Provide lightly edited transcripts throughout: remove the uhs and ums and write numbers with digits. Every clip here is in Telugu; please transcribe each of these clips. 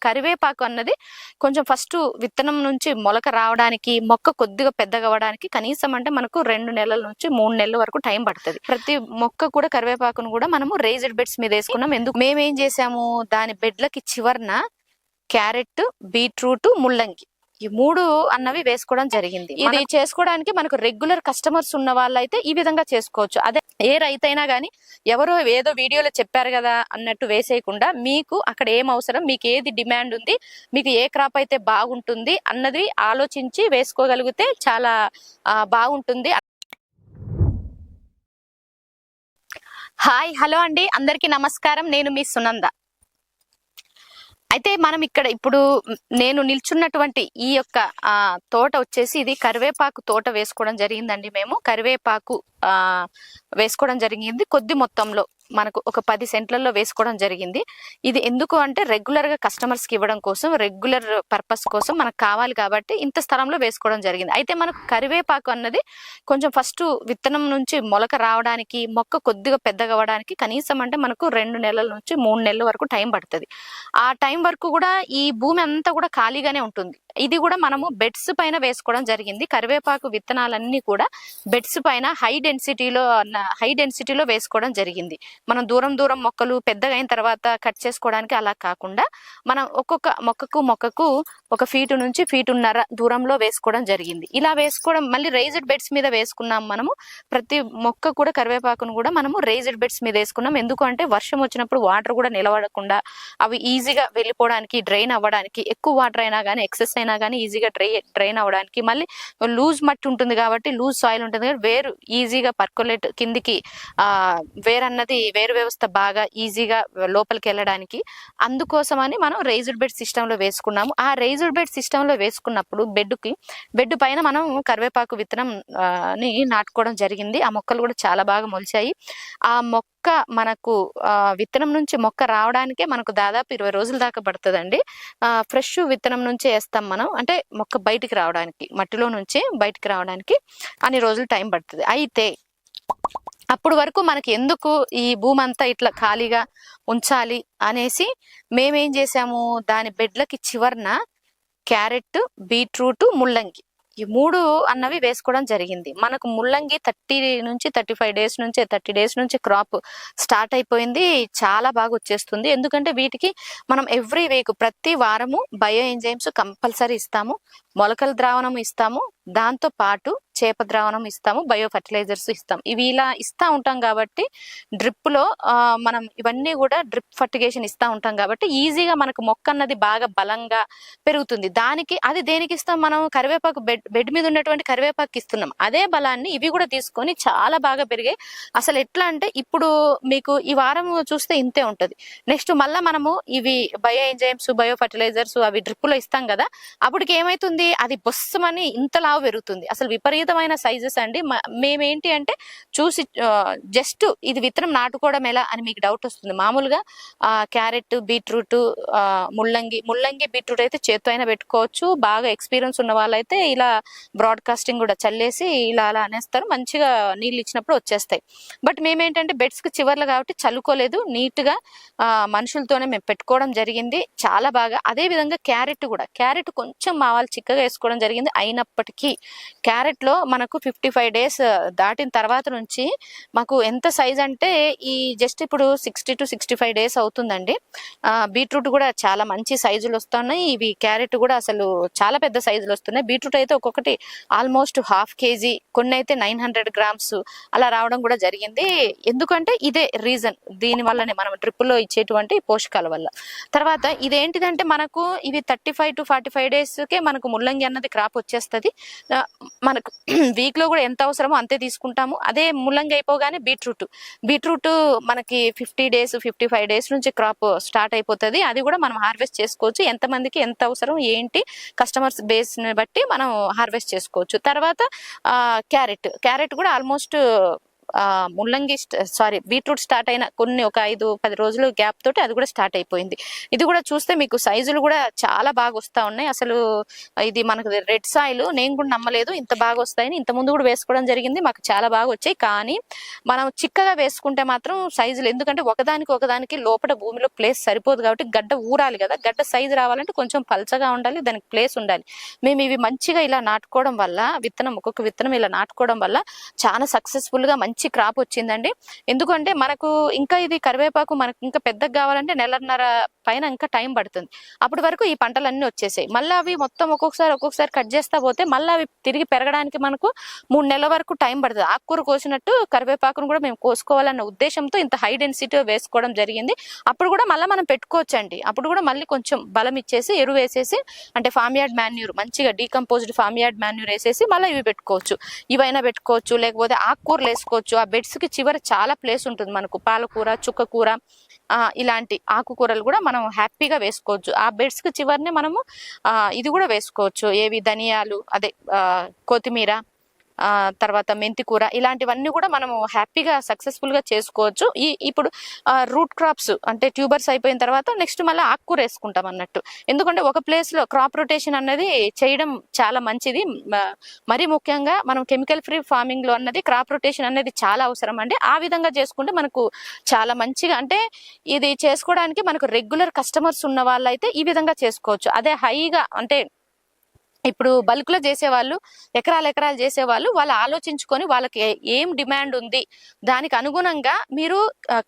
కరివేపాకు అన్నది కొంచెం ఫస్ట్ విత్తనం నుంచి మొలక రావడానికి, మొక్క కొద్దిగా పెద్దగా అవ్వడానికి కనీసం అంటే మనకు 2 నెలల నుంచి 3 నెలల వరకు టైం పడుతుంది. ప్రతి మొక్క కూడా కరివేపాకును కూడా మనము రేజ్డ్ బెడ్స్ మీద వేసుకున్నాం. ఎందుకు మేమేం చేసాము, దాని బెడ్లకి చివరన క్యారెట్, బీట్రూట్, ముల్లంగి ఈ 3 అన్నవి వేసుకోవడం జరిగింది. ఇది చేసుకోవడానికి మనకు రెగ్యులర్ కస్టమర్స్ ఉన్న వాళ్ళైతే ఈ విధంగా చేసుకోవచ్చు. అదే ఏ రైతైనా గానీ ఎవరో ఏదో వీడియోలో చెప్పారు కదా అన్నట్టు వేసేయకుండా మీకు అక్కడ ఏం అవసరం, మీకు ఏది డిమాండ్ ఉంది, మీకు ఏ క్రాప్ అయితే బాగుంటుంది అన్నది ఆలోచించి వేసుకోగలిగితే చాలా బాగుంటుంది. హాయ్ హలో అండి, అందరికీ నమస్కారం. నేను మీ సునంద. అయితే మనం ఇక్కడ ఇప్పుడు నేను నిల్చున్నటువంటి ఈ యొక్క తోట వచ్చేసి ఇది కరివేపాకు తోట వేసుకోవడం జరిగిందండి. మేము కరివేపాకు వేసుకోవడం జరిగింది కొద్ది మొత్తంలో, మనకు ఒక 10 సెంట్లలో వేసుకోవడం జరిగింది. ఇది ఎందుకు అంటే రెగ్యులర్ గా కస్టమర్స్ కి ఇవ్వడం కోసం, రెగ్యులర్ పర్పస్ కోసం మనకు కావాలి కాబట్టి ఇంత స్థలంలో వేసుకోవడం జరిగింది. అయితే మనకు కరివేపాకు అన్నది కొంచెం ఫస్ట్ విత్తనం నుంచి మొలక రావడానికి, మొక్క కొద్దిగా పెద్దగా అవ్వడానికి కనీసం అంటే మనకు 2 నెలల నుంచి 3 నెలల వరకు టైం పడుతుంది. ఆ టైం వరకు కూడా ఈ భూమి అంతా కూడా ఖాళీగానే ఉంటుంది. ఇది కూడా మనము బెడ్స్ పైన వేసుకోవడం జరిగింది. కరివేపాకు విత్తనాలన్నీ కూడా బెడ్స్ పైన హై డెన్సిటీలో వేసుకోవడం జరిగింది. మనం దూరం మొక్కలు పెద్దగా అయిన తర్వాత కట్ చేసుకోవడానికి అలా కాకుండా మనం ఒక్కొక్క మొక్కకు 1 ఫీటు నుంచి 1.5 ఫీట్ దూరంలో వేసుకోవడం జరిగింది. ఇలా వేసుకోవడం మళ్ళీ రేజ్డ్ బెడ్స్ మీద వేసుకున్నాం. మనము ప్రతి మొక్క కూడా కరివేపాకును కూడా మనము రేజ్డ్ బెడ్స్ మీద వేసుకున్నాం. ఎందుకు అంటే వర్షం వచ్చినప్పుడు వాటర్ కూడా నిలబడకుండా అవి ఈజీగా వెళ్ళిపోవడానికి, డ్రైన్ అవ్వడానికి, ఎక్కువ వాటర్ అయినా కానీ ఎక్సెస్ అయినా కానీ ఈజీగా డ్రైన్ అవ్వడానికి, మళ్ళీ లూజ్ మట్టి ఉంటుంది కాబట్టి, లూజ్ సాయిల్ ఉంటుంది కాబట్టి వేరు ఈజీగా పర్కులేట్ కిందికి వేరు వ్యవస్థ బాగా ఈజీగా లోపలికి వెళ్ళడానికి, అందుకోసమని మనం రేజ్డ్ బెడ్ సిస్టమ్ లో వేసుకున్నాము. ఆ రేజ్డ్ బెడ్ సిస్టమ్ లో వేసుకున్నప్పుడు బెడ్ పైన మనం కరివేపాకు విత్తనం ని నాటుకోవడం జరిగింది. ఆ మొక్కలు కూడా చాలా బాగా మొలిచాయి. ఆ మొక్క మనకు విత్తనం నుంచి మొక్క రావడానికే మనకు దాదాపు 20 రోజుల దాకా పడుతుందండి. ఫ్రెష్ విత్తనం నుంచే వేస్తాం మనం, అంటే మొక్క బయటికి రావడానికి, మట్టిలో నుంచి బయటికి రావడానికి అన్ని రోజులు టైం పడుతుంది. అయితే అప్పుడు వరకు మనకి ఎందుకు ఈ భూమి అంతా ఇట్లా ఖాళీగా ఉంచాలి అనేసి మేమేం చేసాము, దాని బెడ్లకి చివరన క్యారెట్, బీట్రూట్, ముల్లంగి ఈ 3 అన్నవి వేసుకోవడం జరిగింది. మనకు ముల్లంగి 30 నుంచి 35 డేస్ నుంచి 30 డేస్ నుంచి క్రాప్ స్టార్ట్ అయిపోయింది. చాలా బాగా వచ్చేస్తుంది. ఎందుకంటే వీటికి మనం ఎవ్రీ వీక్ ప్రతి వారము బయో ఎంజైమ్స్ కంపల్సరీ ఇస్తాము, మొలకల ద్రావణం ఇస్తాము, దాంతో పాటు చేప ద్రావణం ఇస్తాము, బయో ఫర్టిలైజర్స్ ఇస్తాం. ఇవి ఇలా ఇస్తా ఉంటాం కాబట్టి డ్రిప్ లో మనం ఇవన్నీ కూడా డ్రిప్ ఫర్టిగేషన్ ఇస్తా ఉంటాం కాబట్టి ఈజీగా మనకు మొక్క అన్నది బాగా బలంగా పెరుగుతుంది. అది దేనికి ఇస్తాం, మనం కరివేపాకు బెడ్ మీద ఉన్నటువంటి కరివేపాకు ఇస్తున్నాం. అదే బలాన్ని ఇవి కూడా తీసుకొని చాలా బాగా పెరిగాయి. అసలు ఎట్లా అంటే ఇప్పుడు మీకు ఈ వారం చూస్తే ఇంతే ఉంటది. నెక్స్ట్ మళ్ళా మనము ఇవి బయో ఎంజైమ్స్, బయో ఫర్టిలైజర్స్ అవి డ్రిప్ లో ఇస్తాం కదా, అప్పటికి ఏమైతుంది, అది బొస్సమని ఇంతలా పెరుగుతుంది. అసలు విపరీతమైన సైజెస్ అండి. మేమేంటి అంటే చూసి జస్ట్ ఇది విత్తనం నాటుకోవడం ఎలా అని మీకు డౌట్ వస్తుంది. మామూలుగా క్యారెట్, బీట్రూట్, ముల్లంగి బీట్రూట్ అయితే చేత్తో అయినా పెట్టుకోవచ్చు. బాగా ఎక్స్పీరియన్స్ ఉన్న వాళ్ళైతే ఇలా బ్రాడ్కాస్టింగ్ కూడా చల్లేసి ఇలా అలా అనేస్తారు, మంచిగా నీళ్ళు ఇచ్చినప్పుడు వచ్చేస్తాయి. బట్ మేమేంటంటే బెడ్స్ కి చివర్లు కాబట్టి చల్లుకోలేదు, నీట్ గా మనుషులతోనే మేము పెట్టుకోవడం జరిగింది. చాలా బాగా. అదే విధంగా క్యారెట్ కొంచెం మా వాళ్ళు చిక్కగా వేసుకోవడం జరిగింది. అయినప్పటికీ క్యారెట్ లో మనకు 55 డేస్ దాటిన తర్వాత నుంచి మాకు ఎంత సైజ్ అంటే ఈ జస్ట్ ఇప్పుడు 60 to 65 డేస్ అవుతుందండి. బీట్రూట్ కూడా చాలా మంచి సైజులు వస్తున్నాయి. ఇవి క్యారెట్ కూడా అసలు చాలా పెద్ద సైజులు వస్తున్నాయి. బీట్రూట్ అయితే ఒక్కొక్కటి ఆల్మోస్ట్ 1/2 kg, కొన్ని అయితే 900 grams అలా రావడం కూడా జరిగింది. ఎందుకంటే ఇదే రీజన్, దీని వల్లనే మనం డ్రిప్ లో ఇచ్చేటువంటి పోషకాల వల్ల. తర్వాత ఇదేంటిదంటే మనకు ఇవి 35 to 45 days కే మనకు ముల్లంగి అన్నది క్రాప్ వచ్చేస్తుంది. మనకు వీక్ లో కూడా ఎంత అవసరమో అంతే తీసుకుంటాము. అదే ముల్లంగి అయిపోగానే బీట్రూట్ మనకి 50 డేస్ 55 డేస్ నుంచి క్రాప్ స్టార్ట్ అయిపోతుంది. అది కూడా మనం హార్వెస్ట్ చేసుకోవచ్చు. ఎంతమందికి ఎంత అవసరం ఏంటి కస్టమర్స్ బేస్ ని బట్టి మనం హార్వెస్ట్ చేసుకోవచ్చు. తర్వాత క్యారెట్ కూడా ఆల్మోస్ట్ ముల్లంగి బీట్రూట్ స్టార్ట్ అయిన కొన్ని ఒక 5-10 రోజులు గ్యాప్ తోటి అది కూడా స్టార్ట్ అయిపోయింది. ఇది కూడా చూస్తే మీకు సైజులు కూడా చాలా బాగా వస్తా ఉన్నాయి. అసలు ఇది మనకు రెడ్ సాయిల్, నేను కూడా నమ్మలేదు ఇంత బాగా వస్తాయని. ఇంత ముందు కూడా వేసుకోవడం జరిగింది, మాకు చాలా బాగా వచ్చాయి. కానీ మనం చిక్కగా వేసుకుంటే మాత్రం సైజులు, ఎందుకంటే ఒకదానికి లోపల భూమిలో ప్లేస్ సరిపోదు కాబట్టి గడ్డ ఊరాలి కదా, గడ్డ సైజు రావాలంటే కొంచెం పల్చగా ఉండాలి, దానికి ప్లేస్ ఉండాలి. మేము ఇవి మంచిగా ఇలా నాటుకోవడం వల్ల, ఒక్కొక్క విత్తనం ఇలా నాటుకోవడం వల్ల చాలా సక్సెస్ఫుల్ గా మంచి క్రాప్ వచ్చిందండి. ఎందుకంటే మనకు ఇంకా ఇది కరివేపాకు మనకు ఇంకా పెద్దగా కావాలంటే 1.5 పైన ఇంకా టైం పడుతుంది. అప్పటి వరకు ఈ పంటలన్నీ వచ్చేసాయి. మళ్ళీ అవి మొత్తం ఒక్కొక్కసారి కట్ చేస్తా పోతే మళ్ళీ అవి తిరిగి పెరగడానికి మనకు 3 నెలల వరకు టైం పడుతుంది. ఆకుకూర కోసినట్టు కరివేపాకును కూడా మేము కోసుకోవాలన్న ఉద్దేశంతో ఇంత హై డెన్సిటీ వేసుకోవడం జరిగింది. అప్పుడు కూడా మళ్ళీ మనం పెట్టుకోవచ్చండి. అప్పుడు కూడా మళ్ళీ కొంచెం బలం ఇచ్చేసి ఎరువు వేసేసి, అంటే ఫామ్ యార్డ్ మాన్యూర్, మంచిగా డీకంపోజ్డ్ ఫామ్ యార్డ్ మాన్యూర్ వేసేసి మళ్ళీ ఇవి పెట్టుకోవచ్చు. ఇవైనా పెట్టుకోవచ్చు, లేకపోతే ఆకుకూరలు వేసుకోవచ్చు. ఆ బెడ్స్ కి చివరి చాలా ప్లేస్ ఉంటుంది మనకు. పాలకూర, చుక్కకూర, ఇలాంటి ఆకుకూరలు కూడా మనం హ్యాపీగా వేసుకోవచ్చు. ఆ బెడ్స్ కి చివరిని మనము ఇది కూడా వేసుకోవచ్చు. ఏవి ధనియాలు, అదే కొత్తిమీర, తర్వాత మెంతి కూర, ఇలాంటివన్నీ కూడా మనము హ్యాపీగా సక్సెస్ఫుల్ గా చేసుకోవచ్చు. ఇప్పుడు రూట్ క్రాప్స్ అంటే ట్యూబర్స్ అయిపోయిన తర్వాత నెక్స్ట్ మళ్ళీ ఆకుకూర వేసుకుంటాం అన్నట్టు. ఎందుకంటే ఒక ప్లేస్ లో క్రాప్ రొటేషన్ అన్నది చేయడం చాలా మంచిది. మరి ముఖ్యంగా మనం కెమికల్ ఫ్రీ ఫార్మింగ్ లో అన్నది క్రాప్ రొటేషన్ అనేది చాలా అవసరం అండి. ఆ విధంగా చేసుకుంటే మనకు చాలా మంచిగా, అంటే ఇది చేసుకోవడానికి మనకు రెగ్యులర్ కస్టమర్స్ ఉన్న వాళ్ళైతే ఈ విధంగా చేసుకోవచ్చు. అదే హైగా, అంటే ఇప్పుడు బల్క్ లో చేసేవాళ్ళు, ఎకరాలు చేసేవాళ్ళు, వాళ్ళు ఆలోచించుకొని వాళ్ళకి ఏం డిమాండ్ ఉంది దానికి అనుగుణంగా మీరు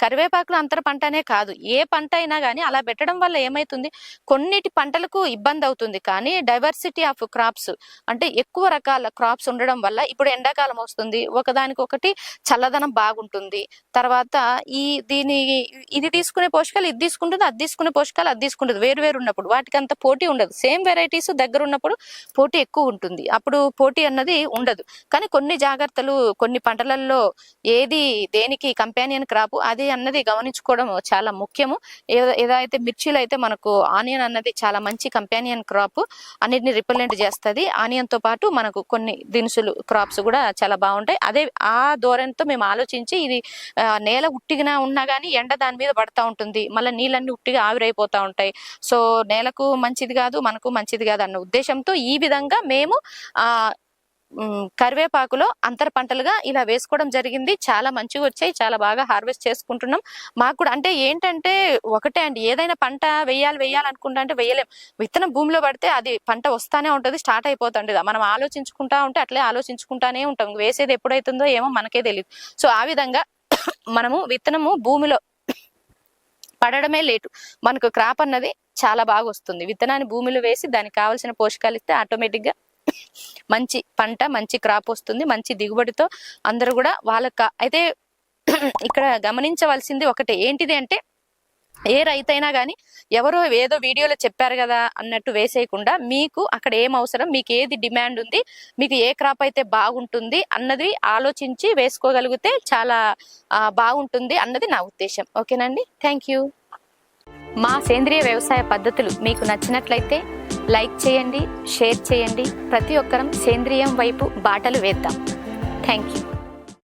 కరివేపాకులు అంతర పంటనే కాదు, ఏ పంట అయినా కానీ అలా పెట్టడం వల్ల ఏమైతుంది, కొన్నిటి పంటలకు ఇబ్బంది అవుతుంది. కానీ డైవర్సిటీ ఆఫ్ క్రాప్స్, అంటే ఎక్కువ రకాల క్రాప్స్ ఉండడం వల్ల, ఇప్పుడు ఎండాకాలం వస్తుంది, ఒకదానికొకటి చల్లదనం బాగుంటుంది. తర్వాత ఇది తీసుకునే పోషకాలు ఇది తీసుకుంటుంది, అది తీసుకునే పోషకాలు అది తీసుకుంటుంది. వేరు ఉన్నప్పుడు వాటికి అంత పోటీ ఉండదు. సేమ్ వెరైటీస్ దగ్గర ఉన్నప్పుడు పోటీ ఎక్కువ ఉంటుంది, అప్పుడు పోటీ అన్నది ఉండదు. కానీ కొన్ని జాగ్రత్తలు, కొన్ని పంటలలో ఏది దేనికి కంపానియన్ క్రాప్ అది అన్నది గమనించుకోవడం చాలా ముఖ్యము. ఏదైతే మిర్చిలో అయితే మనకు ఆనియన్ అన్నది చాలా మంచి కంపానియన్ క్రాప్, అన్నిటిని రిపెలెంట్ చేస్తుంది. ఆనియన్ తో పాటు మనకు కొన్ని దినుసులు క్రాప్స్ కూడా చాలా బాగుంటాయి. అదే ఆ ధోరణితో మేము ఆలోచించి, ఇది నేల ఉట్టిగా ఉన్నా కానీ ఎండ దాని మీద పడతా ఉంటుంది, మళ్ళీ నీళ్ళన్నీ ఉట్టిగా ఆవిరైపోతా ఉంటాయి. సో నేలకు మంచిది కాదు, మనకు మంచిది కాదు అన్న ఉద్దేశంతో ఈ విధంగా మేము కరివేపాకులో అంతర పంటలుగా ఇలా వేసుకోవడం జరిగింది. చాలా మంచిగా వచ్చాయి, చాలా బాగా హార్వెస్ట్ చేసుకుంటున్నాం. మాకు కూడా అంటే ఏంటంటే ఒకటే అండి, ఏదైనా పంట వేయాలనుకుంటా అంటే వేయలేం. విత్తనం భూమిలో పడితే అది పంట వస్తానే ఉంటది, స్టార్ట్ అయిపోతుంది. మనం ఆలోచించుకుంటా ఉంటే అట్లే ఆలోచించుకుంటానే ఉంటాం. వేసేది ఎప్పుడైతుందో ఏమో మనకే తెలియదు. సో ఆ విధంగా మనము విత్తనము భూమిలో పడడమే లేటు, మనకు క్రాప్ అన్నది చాలా బాగా వస్తుంది. విత్తనాన్ని భూమిలో వేసి దానికి కావాల్సిన పోషకాలు ఇస్తే ఆటోమేటిక్ గా మంచి పంట, మంచి క్రాప్ వస్తుంది, మంచి దిగుబడితో అందరూ కూడా వాళ్ళకి. అయితే ఇక్కడ గమనించవలసింది ఒకటే, ఏంటిది అంటే ఏ రైతైనా కానీ ఎవరో ఏదో వీడియోలో చెప్పారు కదా అన్నట్టు వేసేయకుండా, మీకు అక్కడ ఏం అవసరం, మీకు ఏది డిమాండ్ ఉంది, మీకు ఏ క్రాప్ అయితే బాగుంటుంది అన్నది ఆలోచించి వేసుకోగలిగితే చాలా బాగుంటుంది అన్నది నా ఉద్దేశం. ఓకేనండి, థ్యాంక్ యూ. మా సేంద్రియ వ్యవసాయ పద్ధతులు మీకు నచ్చినట్లయితే లైక్ చేయండి, షేర్ చేయండి. ప్రతి ఒక్కరం సేంద్రియం వైపు బాటలు వేద్దాం. Thank you.